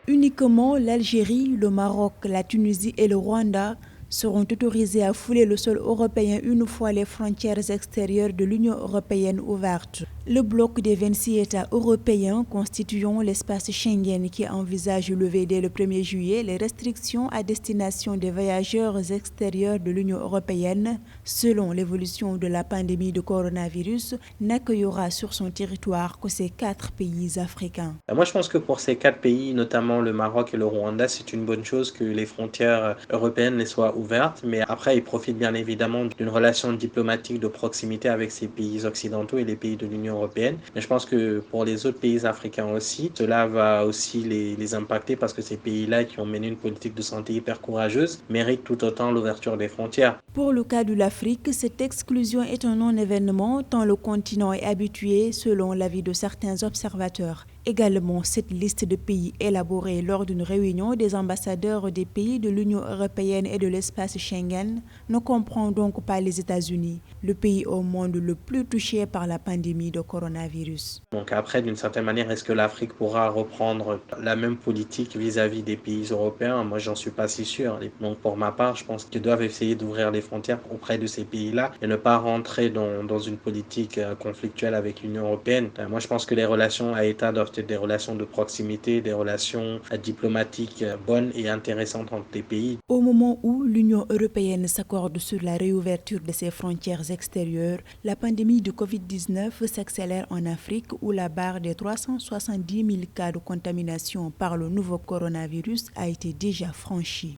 Uniquement l'Algérie, le Maroc, la Tunisie et le Rwanda seront autorisés à fouler le sol européen une fois les frontières extérieures de l'Union européenne ouvertes. Le bloc des 26 États européens constituant l'espace Schengen qui envisage lever dès le 1er juillet les restrictions à destination des voyageurs extérieurs de l'Union européenne, selon l'évolution de la pandémie de coronavirus, n'accueillera sur son territoire que ces 4 pays africains. Moi, je pense que pour ces 4 pays, notamment le Maroc et le Rwanda, c'est une bonne chose que les frontières européennes les soient ouvertes. Mais après, ils profitent bien évidemment d'une relation diplomatique de proximité avec ces pays occidentaux et les pays de l'Union européenne. Mais je pense que pour les autres pays africains aussi, cela va aussi les impacter parce que ces pays-là qui ont mené une politique de santé hyper courageuse méritent tout autant l'ouverture des frontières. Pour le cas de l'Afrique, cette exclusion est un non-événement tant le continent est habitué, selon l'avis de certains observateurs. Également, cette liste de pays élaborée lors d'une réunion des ambassadeurs des pays de l'Union européenne et de l'espace Schengen ne comprend donc pas les États-Unis, le pays au monde le plus touché par la pandémie de coronavirus. Donc après, d'une certaine manière, est-ce que l'Afrique pourra reprendre la même politique vis-à-vis des pays européens? Moi, j'en suis pas si sûr. Donc pour ma part, je pense qu'ils doivent essayer d'ouvrir les frontières auprès de ces pays-là et ne pas rentrer dans une politique conflictuelle avec l'Union européenne. Moi, je pense que les relations à État doivent être des relations de proximité, des relations diplomatiques bonnes et intéressantes entre les pays. Au moment où l'Union européenne s'accorde sur la réouverture de ses frontières extérieures, la pandémie de Covid-19 s'accélère en Afrique où la barre des 370 000 cas de contamination par le nouveau coronavirus a été déjà franchie.